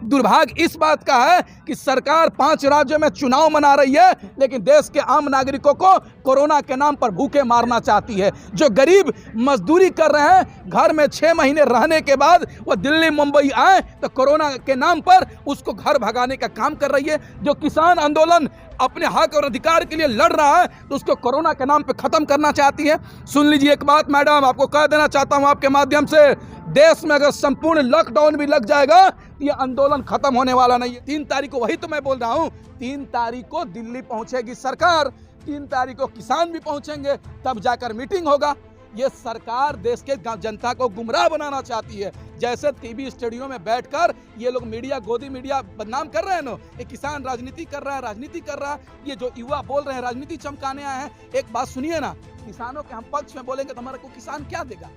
दुर्भाग्य इस बात का है कि सरकार 5 राज्यों में चुनाव मना रही है, लेकिन देश के आम नागरिकों को कोरोना के नाम पर भूखे मारना चाहती है। जो गरीब मजदूरी कर रहे हैं, घर में 6 महीने रहने के बाद वो दिल्ली मुंबई आए तो कोरोना के नाम पर उसको घर भगाने का काम कर रही है। जो किसान आंदोलन अपने हक और अधिकार के लिए लड़ रहा है तो उसको कोरोना के नाम पे खत्म करना चाहती है। सुन लीजिए एक बात मैडम, आपको कह देना चाहता हूं आपके माध्यम से, देश में अगर संपूर्ण लॉकडाउन भी लग जाएगा तो ये आंदोलन खत्म होने वाला नहीं है। 3 तारीख को, वही तो मैं बोल रहा हूं, 3 तारीख को दिल्ली पहुंचेगी सरकार, 3 तारीख को किसान भी पहुंचेंगे, तब जाकर मीटिंग होगा। ये सरकार देश के जनता को गुमराह बनाना चाहती है। जैसे टीवी स्टूडियो में बैठकर ये लोग मीडिया, गोदी मीडिया बदनाम कर रहे हैं ना, ये किसान राजनीति कर रहा है, राजनीति कर रहा है, ये जो युवा बोल रहे हैं राजनीति चमकाने आए हैं। एक बात सुनिए ना, किसानों के हम पक्ष में बोलेंगे तो हमारे को किसान क्या देगा?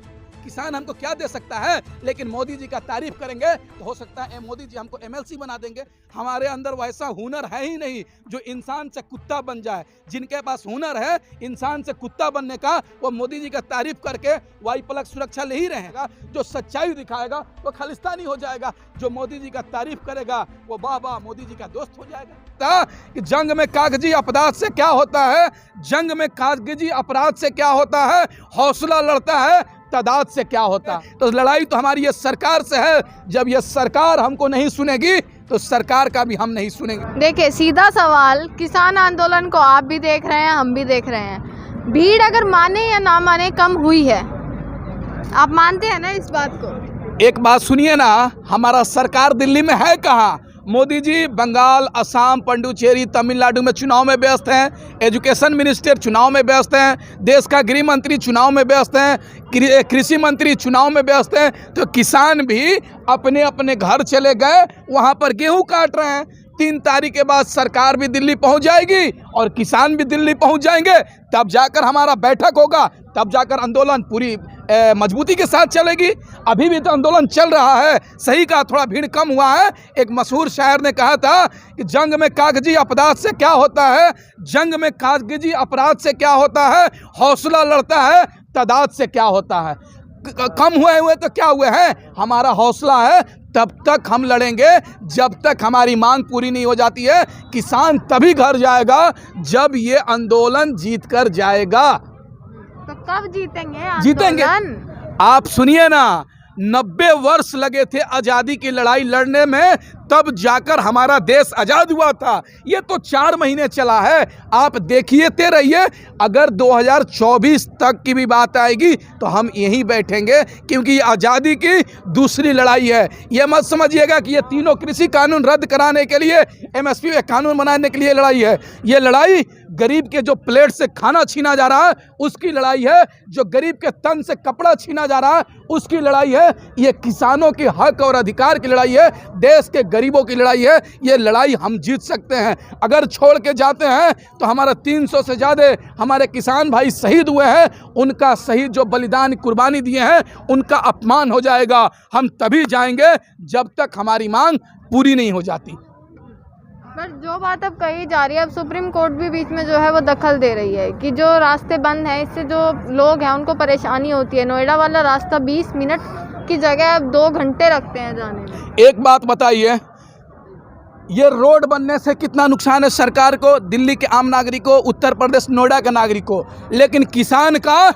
किसान हमको क्या दे सकता है? लेकिन मोदी जी का तारीफ करेंगे तो हो सकता है मोदी जी हमको MLC बना देंगे। हमारे अंदर वैसा हुनर है ही नहीं जो इंसान से कुत्ता बन जाए। जिनके पास हुनर है इंसान से कुत्ता बनने का, वो मोदी जी का तारीफ करके वाई प्लग सुरक्षा ले ही रहेगा। जो सच्चाई दिखाएगा वो खालिस्तानी हो जाएगा, जो मोदी जी का तारीफ करेगा वो वाह वाह मोदी जी का दोस्त हो जाएगा। कि जंग में कागजी अपराध से क्या होता है, जंग में कागजी अपराध से क्या होता है, हौसला लड़ता है तादाद से क्या होता है। तो लड़ाई तो हमारी ये सरकार से है। जब ये सरकार हमको नहीं सुनेगी तो सरकार का भी हम नहीं सुनेंगे। देखिए, सीधा सवाल, किसान आंदोलन को आप भी देख रहे हैं, हम भी देख रहे हैं, भीड़ अगर माने या ना माने कम हुई है। आप मानते हैं ना इस बात को? एक बात सुनिए ना, हमारा सरकार दिल्ली में है कहाँ? मोदी जी बंगाल, असम, पुडुचेरी, तमिलनाडु में चुनाव में व्यस्त हैं, एजुकेशन मिनिस्टर चुनाव में व्यस्त हैं, देश का गृह मंत्री चुनाव में व्यस्त हैं, कृषि मंत्री चुनाव में व्यस्त हैं। तो किसान भी अपने अपने घर चले गए, वहाँ पर गेहूं काट रहे हैं। 3 तारीख के बाद सरकार भी दिल्ली पहुंच जाएगी और किसान भी दिल्ली पहुंच जाएंगे, तब जाकर हमारा बैठक होगा, तब जाकर आंदोलन पूरी मजबूती के साथ चलेगी। अभी भी तो आंदोलन चल रहा है। सही कहा, थोड़ा भीड़ कम हुआ है। एक मशहूर शायर ने कहा था कि जंग में कागजी अपराध से क्या होता है, जंग में कागजी अपराध से क्या होता है, हौसला लड़ता है तादाद से क्या होता है। कम हुए तो क्या हुए हैं, हमारा हौसला है, तब तक हम लड़ेंगे जब तक हमारी मांग पूरी नहीं हो जाती है। किसान तभी घर जाएगा जब ये आंदोलन जीत कर जाएगा। तो कब जीतेंगे? जीतेंगे। आप सुनिए ना, 90 वर्ष लगे थे आज़ादी की लड़ाई लड़ने में, तब जाकर हमारा देश आज़ाद हुआ था। ये तो 4 महीने चला है। आप देखिए रहिए, अगर 2024 तक की भी बात आएगी तो हम यहीं बैठेंगे, क्योंकि ये आज़ादी की दूसरी लड़ाई है। ये मत समझिएगा कि ये तीनों कृषि कानून रद्द कराने के लिए, MSP कानून बनाने के लिए लड़ाई है। ये लड़ाई गरीब के जो प्लेट से खाना छीना जा रहा है उसकी लड़ाई है, जो गरीब के तन से कपड़ा छीना जा रहा है उसकी लड़ाई है। ये किसानों के हक और अधिकार की लड़ाई है, देश के गरीबों की लड़ाई है। ये लड़ाई हम जीत सकते हैं। अगर छोड़ के जाते हैं तो हमारा 300 से ज़्यादा हमारे किसान भाई शहीद हुए हैं, उनका शहीद जो बलिदान कुर्बानी दिए हैं उनका अपमान हो जाएगा। हम तभी जाएंगे जब तक हमारी मांग पूरी नहीं हो जाती। पर जो बात अब कही जा रही है, अब सुप्रीम कोर्ट भी बीच में जो है वो दखल दे रही है कि जो रास्ते बंद हैं इससे जो लोग हैं उनको परेशानी होती है। नोएडा वाला रास्ता 20 मिनट की जगह अब 2 घंटे रखते हैं जाने में। एक बात बताइए, ये रोड बनने से कितना नुकसान है सरकार को, दिल्ली के आम नागरिक को, उत्तर प्रदेश नोएडा के नागरिक को। लेकिन किसान का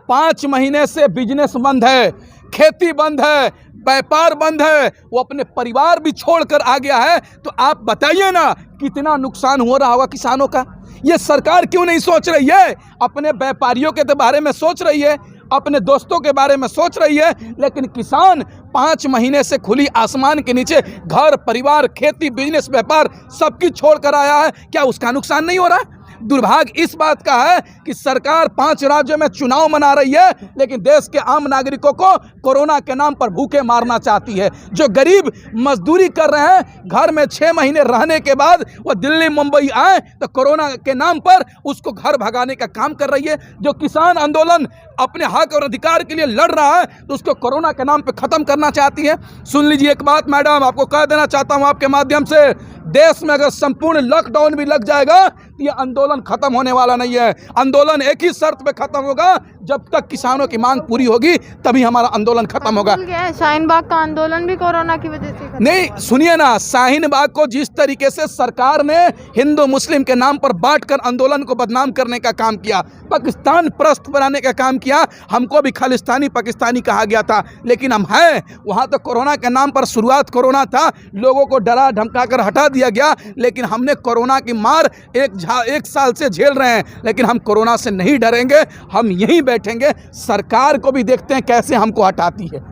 5 महीने से बिजनेस बंद है, खेती बंद है, व्यापार बंद है, वो अपने परिवार भी छोड़कर आ गया है। तो आप बताइए ना कितना नुकसान हो रहा होगा किसानों का। ये सरकार क्यों नहीं सोच रही है? अपने व्यापारियों के बारे में सोच रही है, अपने दोस्तों के बारे में सोच रही है, लेकिन किसान 5 महीने से खुली आसमान के नीचे घर, परिवार, खेती, बिजनेस, व्यापार सबकी छोड़ कर आया है। क्या उसका नुकसान नहीं हो रहा है? दुर्भाग्य इस बात का है कि सरकार 5 राज्यों में चुनाव मना रही है, लेकिन देश के आम नागरिकों को कोरोना के नाम पर भूखे मारना चाहती है। जो गरीब मजदूरी कर रहे हैं, घर में 6 महीने रहने के बाद वो दिल्ली मुंबई आए तो कोरोना के नाम पर उसको घर भगाने का काम कर रही है। जो किसान आंदोलन अपने हक और अधिकार के लिए लड़ रहा है तो उसको कोरोना के नाम पे खत्म करना चाहती है। सुन लीजिए एक बात मैडम, आपको कह देना चाहता हूं आपके माध्यम से, देश में अगर संपूर्ण लॉकडाउन भी लग जाएगा तो ये आंदोलन खत्म होने वाला नहीं है। आंदोलन एक ही शर्त पे खत्म होगा, जब तक किसानों की मांग पूरी होगी तभी हमारा आंदोलन खत्म होगा। शाहीन बाग का आंदोलन भी कोरोना की वजह से नहीं, सुनिए ना, शाहीन बाग को जिस तरीके से सरकार ने हिंदू मुस्लिम के नाम पर बांटकर आंदोलन को बदनाम करने का काम किया, पाकिस्तान प्रस्त बनाने का काम किया, हमको भी खालिस्तानी पाकिस्तानी कहा गया था, लेकिन हम हैं वहाँ तो कोरोना के नाम पर शुरुआत कोरोना था, लोगों को डरा धमका कर हटा दिया गया, लेकिन हमने कोरोना की मार एक साल से झेल रहे हैं, लेकिन हम कोरोना से नहीं डरेंगे, हम यहीं बैठेंगे, सरकार को भी देखते हैं कैसे हमको हटाती है।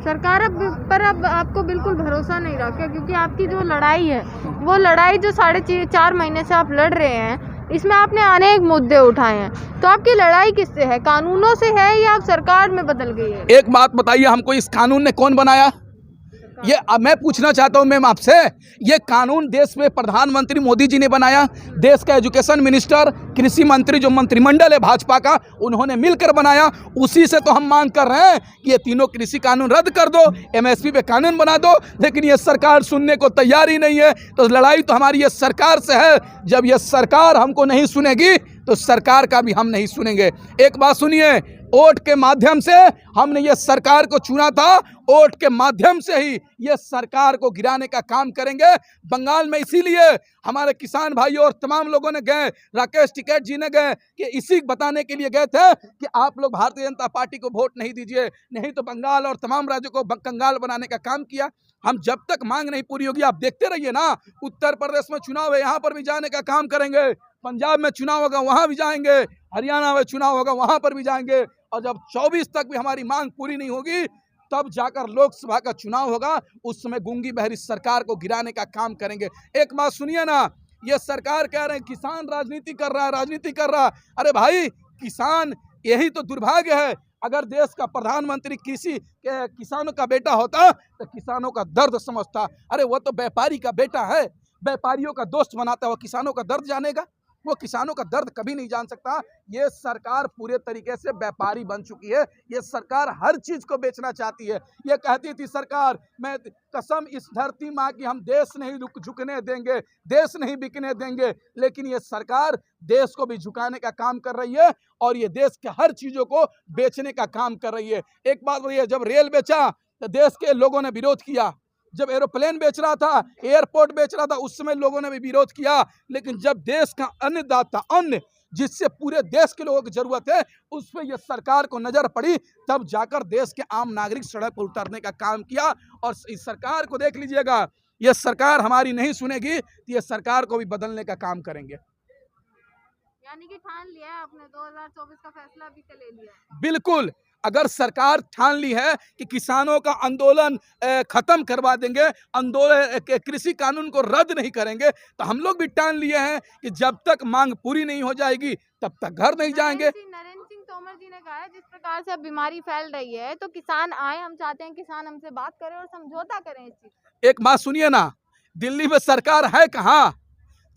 सरकार पर अब आपको बिल्कुल भरोसा नहीं रहा क्या? क्योंकि आपकी जो लड़ाई है वो लड़ाई जो 4.5 महीने से आप लड़ रहे हैं, इसमें आपने अनेक मुद्दे उठाए हैं, तो आपकी लड़ाई किससे है? कानूनों से है या आप सरकार में बदल गई है? एक बात बताइए, हमको इस कानून ने कौन बनाया? ये अब मैं पूछना चाहता हूं मैम आपसे, ये कानून देश में प्रधानमंत्री मोदी जी ने बनाया, देश का एजुकेशन मिनिस्टर, कृषि मंत्री जो मंत्रिमंडल है भाजपा का, उन्होंने मिलकर बनाया। उसी से तो हम मांग कर रहे हैं कि ये तीनों कृषि कानून रद्द कर दो, एमएसपी पे कानून बना दो, लेकिन ये सरकार सुनने को तैयार ही नहीं है। तो लड़ाई तो हमारी ये सरकार से है, जब ये सरकार हमको नहीं सुनेगी तो सरकार का भी हम नहीं सुनेंगे। एक बात सुनिए, वोट के माध्यम से हमने ये सरकार को चुना था, वोट के माध्यम से ही ये सरकार को गिराने का काम करेंगे। बंगाल में इसीलिए हमारे किसान भाइयों और तमाम लोगों ने गए, राकेश टिकैत जी ने गए कि इसी बताने के लिए गए थे कि आप लोग भारतीय जनता पार्टी को वोट नहीं दीजिए, नहीं तो बंगाल और तमाम राज्यों को कंगाल बनाने का काम किया। हम जब तक मांग नहीं पूरी होगी, आप देखते रहिए ना, उत्तर प्रदेश में चुनाव है, यहाँ पर भी जाने का काम करेंगे, पंजाब में चुनाव होगा वहाँ भी जाएंगे, हरियाणा में चुनाव होगा वहाँ पर भी जाएंगे, और जब 24 तक भी हमारी मांग पूरी नहीं होगी तब जाकर लोकसभा का चुनाव होगा, उस समय गूंगी बहरी सरकार को गिराने का काम करेंगे। एक बात सुनिए ना, ये सरकार कह रहे हैं किसान राजनीति कर रहा है, राजनीति कर रहा है। अरे भाई, किसान, यही तो दुर्भाग्य है, अगर देश का प्रधानमंत्री किसानों का बेटा होता तो किसानों का दर्द समझता। अरे वो तो व्यापारी का बेटा है, व्यापारियों का दोस्त बनाता है, वो किसानों का दर्द जानेगा? वो किसानों का दर्द कभी नहीं जान सकता। ये सरकार पूरे तरीके से व्यापारी बन चुकी है, ये सरकार हर चीज को बेचना चाहती है। ये कहती थी सरकार, मैं कसम इस धरती माँ की, हम देश नहीं झुकने देंगे, देश नहीं बिकने देंगे, लेकिन ये सरकार देश को भी झुकाने का काम कर रही है और ये देश के हर चीजों को बेचने का काम कर रही है। एक बात बताइए, जब रेल बेचा तो देश के लोगों ने विरोध किया, जब एरोप्लेन बेच रहा था, एयरपोर्ट बेच रहा था, उस समय लोगों ने भी विरोध किया, लेकिन जब देश का अन्नदाता, अन्न जिससे पूरे देश के लोगों की जरूरत है, उस पर यह सरकार को नजर पड़ी, तब जाकर देश के आम नागरिक सड़क पर उतरने का काम किया। और इस सरकार को देख लीजिएगा, यह सरकार हमारी नहीं सुनेगी तो यह सरकार को भी बदलने का काम करेंगे। यानी कि ठान लिया है आपने, 2024 का फैसला अभी से ले लिया है? बिल्कुल, अगर सरकार ठान ली है कि किसानों का आंदोलन खत्म करवा देंगे, आंदोलन कृषि कानून को रद्द नहीं करेंगे, तो हम लोग भी ठान लिए हैं कि जब तक मांग पूरी नहीं हो जाएगी तब तक घर नहीं जाएंगे। नरेंद्र सिंह तोमर जी ने कहा है, जिस प्रकार से अब बीमारी फैल रही है तो किसान आए, हम चाहते हैं किसान हमसे बात करें और समझौता करें इस चीज। एक बात सुनिए ना, दिल्ली में सरकार है कहाँ?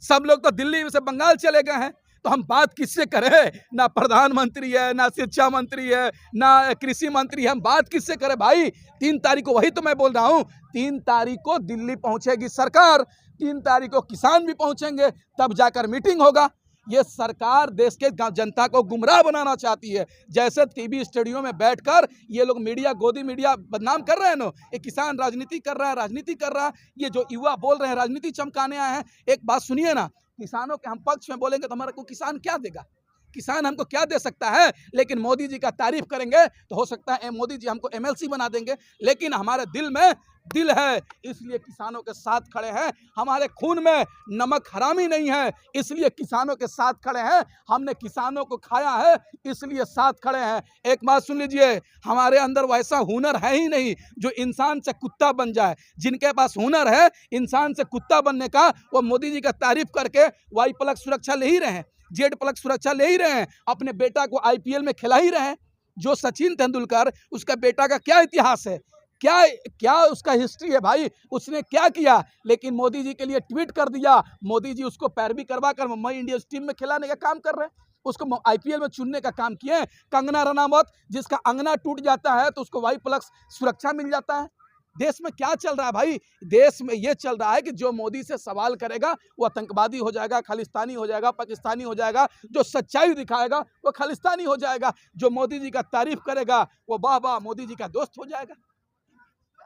सब लोग तो दिल्ली से बंगाल चले गए हैं, तो हम बात किससे करें? ना प्रधानमंत्री है, ना शिक्षा मंत्री है, ना कृषि मंत्री है, हम बात किससे करें भाई? 3 तारीख को, वही तो मैं बोल रहा हूँ, 3 तारीख को दिल्ली पहुंचेगी सरकार, 3 तारीख को किसान भी पहुंचेंगे, तब जाकर मीटिंग होगा। ये सरकार देश के जनता को गुमराह बनाना चाहती है। जैसे टीवी स्टूडियो में बैठकर ये लोग मीडिया, गोदी मीडिया बदनाम कर रहे हैं ना, ये किसान राजनीति कर रहा है, राजनीति कर रहा है, ये जो युवा बोल रहे हैं राजनीति चमकाने आए हैं। एक बात सुनिए ना, किसानों के हम पक्ष में बोलेंगे तो हमारे को किसान क्या देगा? किसान हमको क्या दे सकता है? लेकिन मोदी जी का तारीफ करेंगे तो हो सकता है मोदी जी हमको एमएलसी बना देंगे, लेकिन हमारे दिल में दिल है, इसलिए किसानों के साथ खड़े हैं। हमारे खून में नमक हरामी नहीं है, इसलिए किसानों के साथ खड़े हैं। हमने किसानों को खाया है, इसलिए साथ खड़े हैं। एक बात सुन लीजिए, हमारे अंदर वैसा हुनर है ही नहीं जो इंसान से कुत्ता बन जाए। जिनके पास हुनर है इंसान से कुत्ता बनने का, वो मोदी जी का तारीफ करके वाई प्लग सुरक्षा ले ही रहे हैं, जेड प्लग सुरक्षा ले ही रहे हैं, अपने बेटा को आईपीएल में खिला ही रहे हैं। जो सचिन तेंदुलकर, उसका बेटा का क्या इतिहास है, क्या उसका हिस्ट्री है भाई, उसने क्या किया? लेकिन मोदी जी के लिए ट्वीट कर दिया, मोदी जी उसको पैरवी करवा कर मुंबई इंडियंस टीम में खिलाने का काम कर रहे हैं, उसको आईपीएल में चुनने का काम किए। कंगना रनावत, जिसका अंगना टूट जाता है तो उसको वाई प्लस सुरक्षा मिल जाता है। देश में क्या चल रहा है भाई? देश में ये चल रहा है कि जो मोदी से सवाल करेगा वो आतंकवादी हो जाएगा, खालिस्तानी हो जाएगा, पाकिस्तानी हो जाएगा। जो सच्चाई दिखाएगा वो खालिस्तानी हो जाएगा। जो मोदी जी का तारीफ करेगा वो वाह वाह मोदी जी का दोस्त हो जाएगा।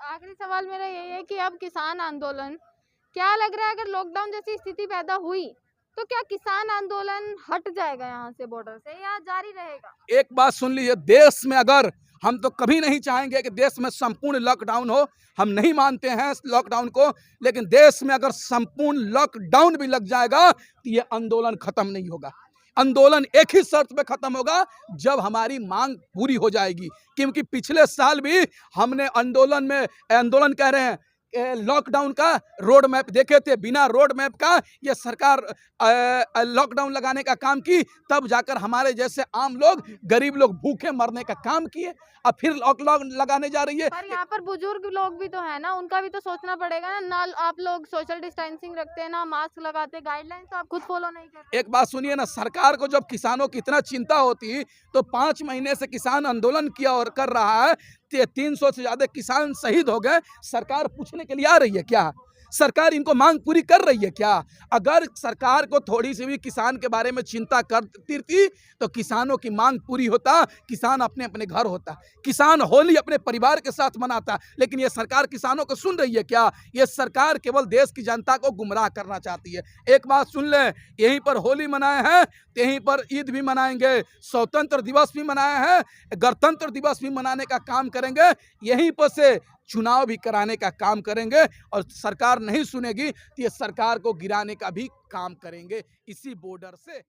आखिरी सवाल मेरा यही है कि अब किसान आंदोलन, क्या लग रहा है अगर लॉकडाउन जैसी स्थिति पैदा हुई तो क्या किसान आंदोलन हट जाएगा यहाँ से बॉर्डर से या जारी रहेगा? एक बात सुन लीजिए, देश में अगर हम तो कभी नहीं चाहेंगे कि देश में संपूर्ण लॉकडाउन हो, हम नहीं मानते हैं लॉकडाउन को, लेकिन देश में अगर संपूर्ण लॉकडाउन भी लग जाएगा तो ये आंदोलन खत्म नहीं होगा। आंदोलन एक ही शर्त पे खत्म होगा, जब हमारी मांग पूरी हो जाएगी। क्योंकि पिछले साल भी हमने आंदोलन कह रहे हैं, लॉकडाउन का रोड मैप देखे थे, बिना रोड मैप का ये सरकार लॉकडाउन लगाने का काम की, तब जाकर हमारे जैसे आम लोग, गरीब लोग भूखे मरने का काम किए। अब फिर लॉकडाउन लगाने जा रही है। पर यहाँ पर बुजुर्ग लोग भी तो है ना, उनका भी तो सोचना पड़ेगा ना। आप लोग सोशल डिस्टेंसिंग रखते हैं ना, मास्क लगाते, गाइडलाइंस तो आप खुद फॉलो नहीं करते। एक बात सुनिए ना, सरकार को जब किसानों की इतना चिंता होती तो 5 महीने से किसान आंदोलन किया और कर रहा है, 300 से ज्यादा किसान शहीद हो गए। सरकार पूछने के लिए आ रही है क्या? सरकार इनको मांग पूरी कर रही है क्या? अगर सरकार को थोड़ी सी भी किसान के बारे में चिंता करती थी तो किसानों की मांग पूरी होता, किसान अपने अपने घर होता, किसान होली अपने परिवार के साथ मनाता। लेकिन ये सरकार किसानों को सुन रही है क्या? ये सरकार केवल देश की जनता को गुमराह करना चाहती है। एक बात सुन ले, यहीं पर होली मनाए हैं, यहीं पर ईद भी मनाएंगे, स्वतंत्र दिवस भी मनाए हैं, गणतंत्र दिवस भी मनाने का काम करेंगे, यहीं पर से चुनाव भी कराने का काम करेंगे। और सरकार नहीं सुनेगी तो ये सरकार को गिराने का भी काम करेंगे इसी बॉर्डर से।